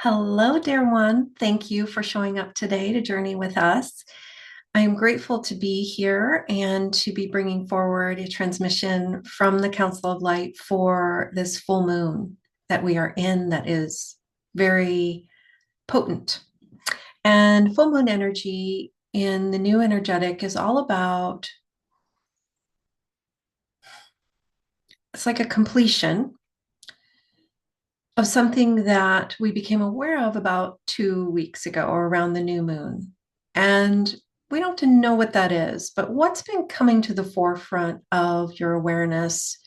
Hello, dear one. Thank you for showing up today to journey with us. I am grateful to be here and to be bringing forward a transmission from the Council of Light for this full moon that we are in, that is very potent. And full moon energy in the new energetic is all about, it's like a completion of something that we became aware of about 2 weeks ago or around the new moon. And we don't know what that is, but what's been coming to the forefront of your awareness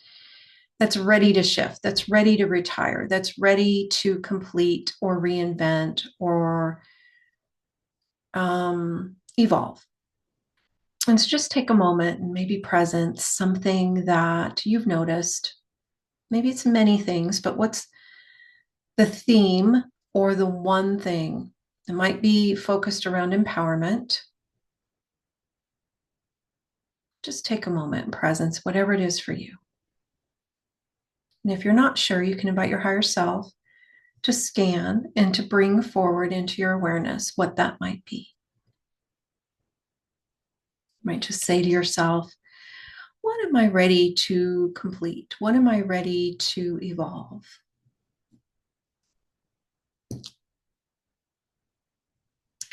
that's ready to shift, that's ready to retire, that's ready to complete or reinvent or evolve. And so just take a moment and maybe present something that you've noticed. Maybe it's many things, but what's the theme or the one thing? It might be focused around empowerment. Just take a moment in presence, whatever it is for you. And if you're not sure, you can invite your higher self to scan and to bring forward into your awareness what that might be. You might just say to yourself, what am I ready to complete? What am I ready to evolve?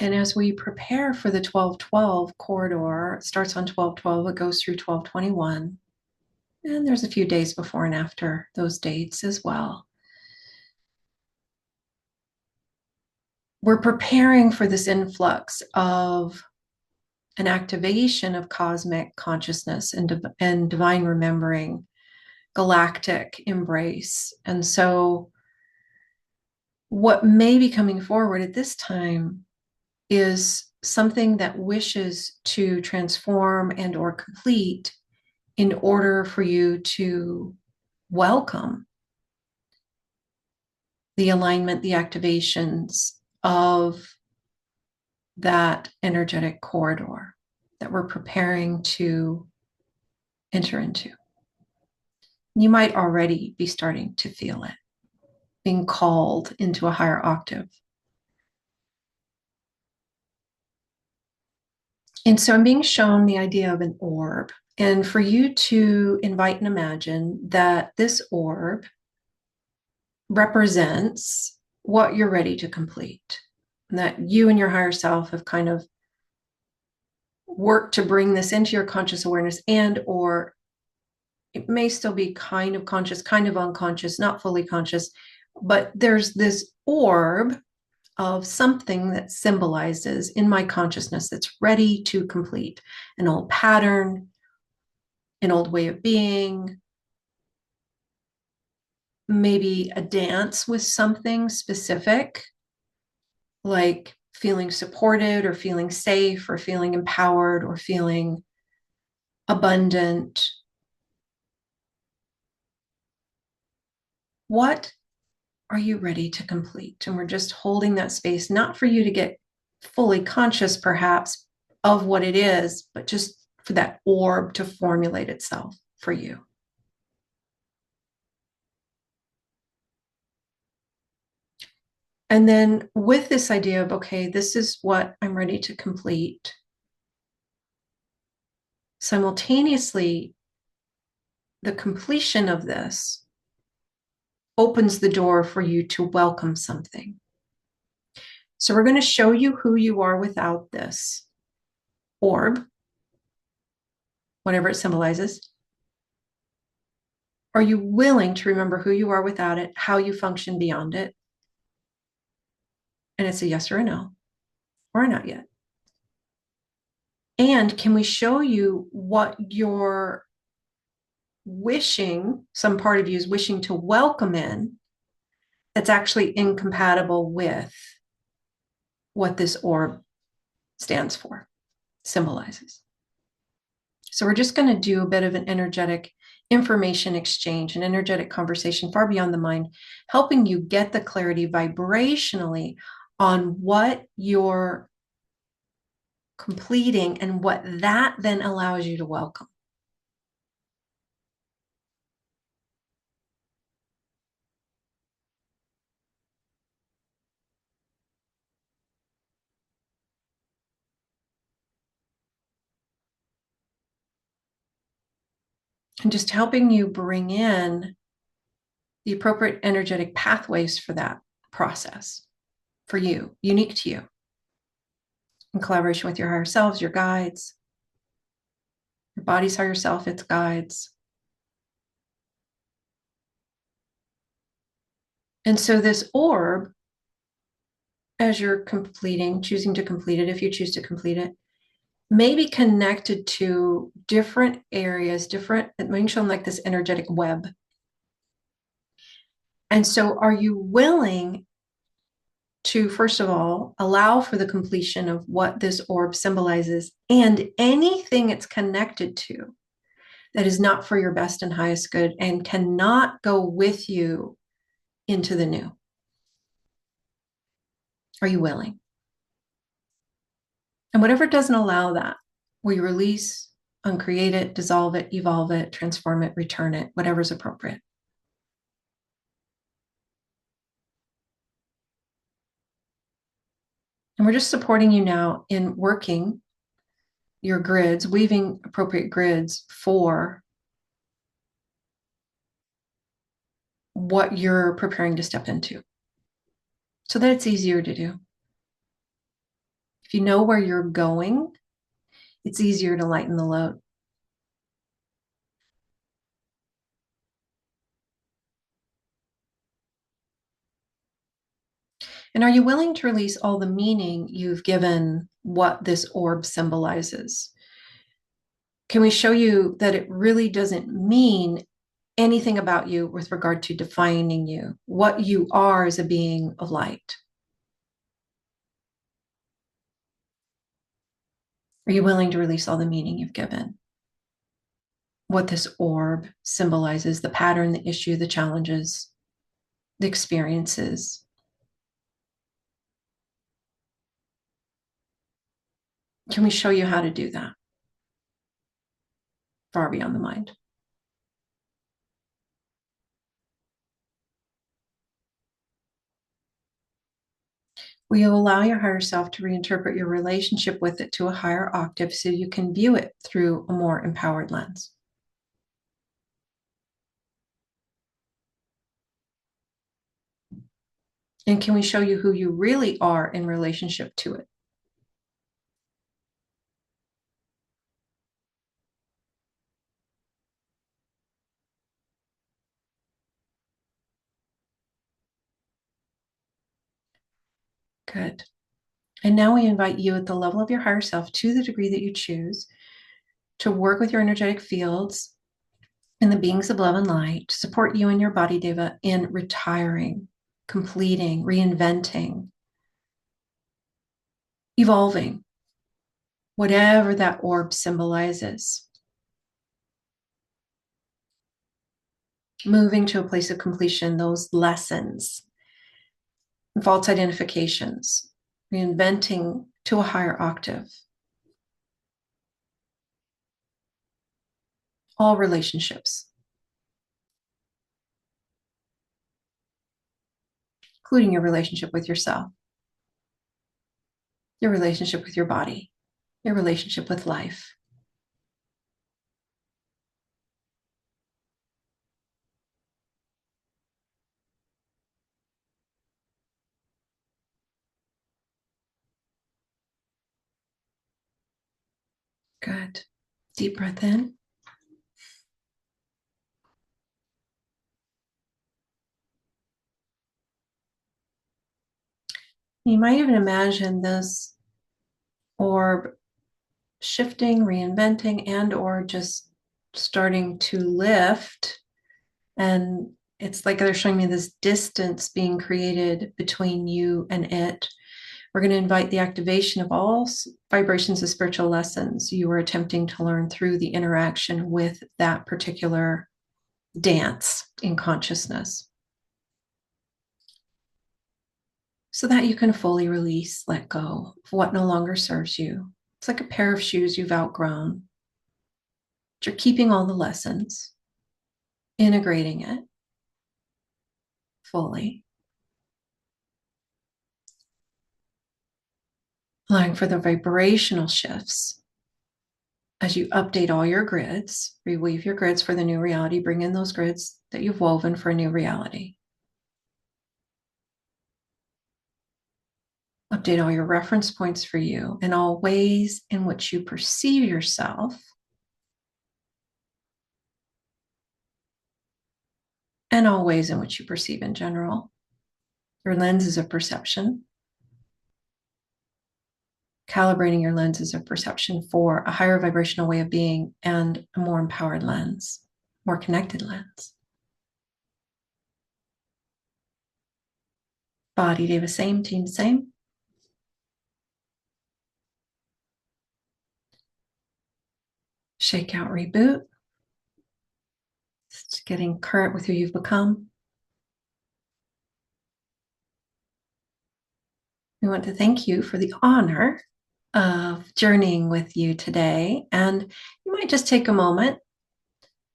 And as we prepare for the 1212 corridor, it starts on 1212, it goes through 1221. And there's a few days before and after those dates as well. We're preparing for this influx of an activation of cosmic consciousness and divine remembering, galactic embrace. And so what may be coming forward at this time is something that wishes to transform and or complete in order for you to welcome the alignment, the activations of that energetic corridor that we're preparing to enter into. You might already be starting to feel it, being called into a higher octave. And so I'm being shown the idea of an orb, and for you to invite and imagine that this orb represents what you're ready to complete, and that you and your higher self have kind of worked to bring this into your conscious awareness, and or it may still be kind of conscious, kind of unconscious, not fully conscious, but there's this orb of something that symbolizes in my consciousness that's ready to complete an old pattern, an old way of being, maybe a dance with something specific, like feeling supported or feeling safe or feeling empowered or feeling abundant. What are you ready to complete? And we're just holding that space, not for you to get fully conscious, perhaps, of what it is, but just for that orb to formulate itself for you. And then with this idea of, okay, this is what I'm ready to complete, simultaneously, the completion of this opens the door for you to welcome something. So we're going to show you who you are without this orb, whatever it symbolizes. Are you willing to remember who you are without it, how you function beyond it? And it's a yes or a no, or a not yet. And can we show you what you're wishing, some part of you is wishing to welcome in, that's actually incompatible with what this orb stands for, symbolizes. So we're just going to do a bit of an energetic information exchange, an energetic conversation far beyond the mind, helping you get the clarity vibrationally on what you're completing and what that then allows you to welcome. and just helping you bring in the appropriate energetic pathways for that process for you, unique to you, in collaboration with your higher selves, your guides, your body's higher self, its guides. And so this orb, as you're completing, choosing to complete it, if you choose to complete it, may be connected to different areas, different, it may show like this energetic web. And so are you willing to, first of all, allow for the completion of what this orb symbolizes and anything it's connected to that is not for your best and highest good and cannot go with you into the new? Are you willing? And whatever doesn't allow that, will you release, uncreate it, dissolve it, evolve it, transform it, return it, whatever's appropriate? And we're just supporting you now in working your grids, weaving appropriate grids for what you're preparing to step into so that it's easier to do. If you know where you're going, it's easier to lighten the load. And are you willing to release all the meaning you've given what this orb symbolizes? Can we show you that it really doesn't mean anything about you with regard to defining you, what you are as a being of light? Are you willing to release all the meaning you've given? What this orb symbolizes, the pattern, the issue, the challenges, the experiences. Can we show you how to do that? Far beyond the mind. Will you allow your higher self to reinterpret your relationship with it to a higher octave so you can view it through a more empowered lens? And can we show you who you really are in relationship to it? Good. And now we invite you at the level of your higher self, to the degree that you choose, to work with your energetic fields and the beings of love and light to support you and your body, Deva, in retiring, completing, reinventing, evolving, whatever that orb symbolizes. Moving to a place of completion, those lessons, false identifications, reinventing to a higher octave. All relationships, including your relationship with yourself, your relationship with your body, your relationship with life. Good. Deep breath in. You might even imagine this orb shifting, reinventing, and or just starting to lift. And it's like they're showing me this distance being created between you and it. We're going to invite the activation of all vibrations of spiritual lessons you are attempting to learn through the interaction with that particular dance in consciousness, so that you can fully release, let go of what no longer serves you. It's like a pair of shoes you've outgrown. But you're keeping all the lessons, integrating it fully, allowing for the vibrational shifts As you update all your grids, reweave your grids for the new reality, bring in those grids that you've woven for a new reality. Update all your reference points for you and all ways in which you perceive yourself and all ways in which you perceive in general. Your lenses of perception. Calibrating your lenses of perception for a higher vibrational way of being and a more empowered lens, more connected lens. Body, day the same, team, same. Shake out, reboot. It's getting current with who you've become. We want to thank you for the honor of journeying with you today. And you might just take a moment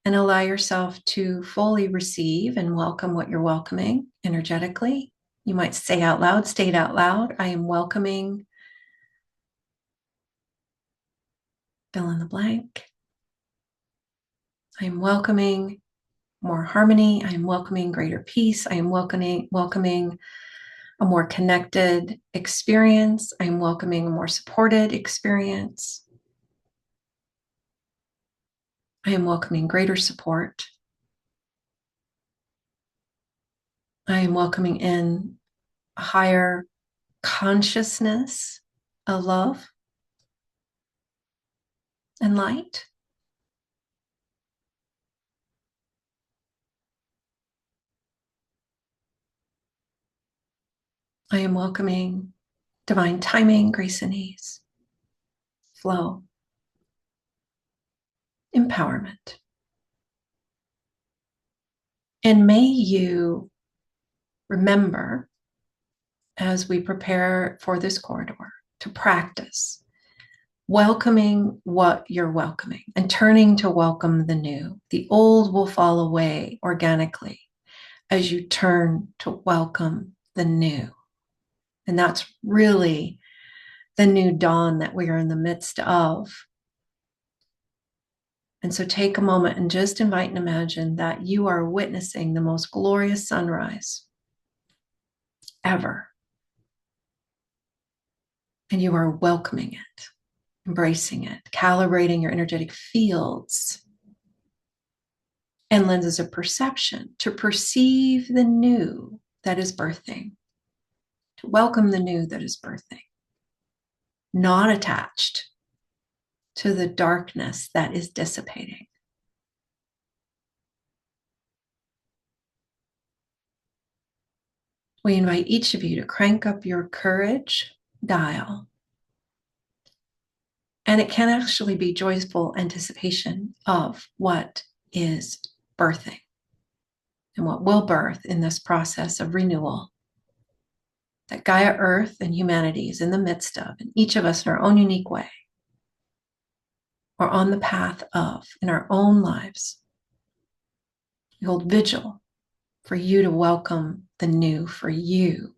and allow yourself to fully receive and welcome what you're welcoming energetically. You might say out loud, state out loud, I am welcoming, fill in the blank. I am welcoming more harmony. I am welcoming greater peace. I am welcoming a more connected experience. I am welcoming a more supported experience. I am welcoming greater support. I am welcoming in a higher consciousness of love and light. I am welcoming divine timing, grace and ease, flow, empowerment. And may you remember, as we prepare for this corridor, to practice welcoming what you're welcoming and turning to welcome the new. The old will fall away organically as you turn to welcome the new. And that's really the new dawn that we are in the midst of. And so take a moment and just invite and imagine that you are witnessing the most glorious sunrise ever. And you are welcoming it, embracing it, calibrating your energetic fields and lenses of perception to perceive the new that is birthing, to welcome the new that is birthing, not attached to the darkness that is dissipating. We invite each of you to crank up your courage dial. And it can actually be joyful anticipation of what is birthing and what will birth in this process of renewal that Gaia Earth and humanity is in the midst of, and each of us in our own unique way or on the path of in our own lives. We hold vigil for you to welcome the new for you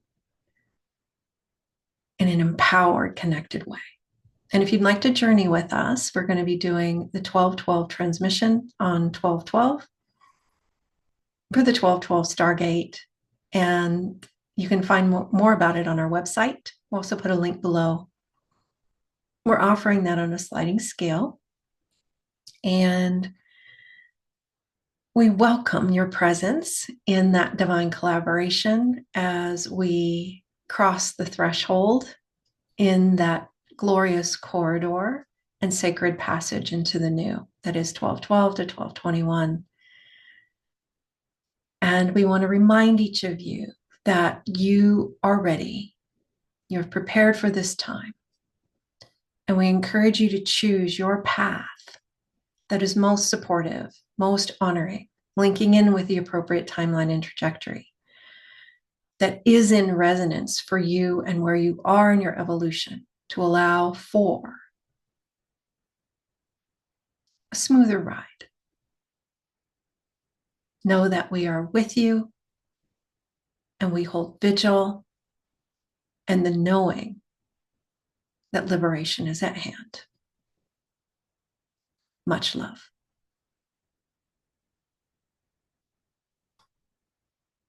in an empowered, connected way. And if you'd like to journey with us, we're going to be doing the 1212 transmission on 1212 for the 1212 Stargate. And you can find more about it on our website. We'll also put a link below. We're offering that on a sliding scale. And we welcome your presence in that divine collaboration as we cross the threshold in that glorious corridor and sacred passage into the new, that is 1212 to 1221. And we want to remind each of you that you are ready. You're prepared for this time. And we encourage you to choose your path that is most supportive, most honoring, linking in with the appropriate timeline and trajectory that is in resonance for you and where you are in your evolution, to allow for a smoother ride. Know that we are with you and we hold vigil, and the knowing that liberation is at hand. Much love.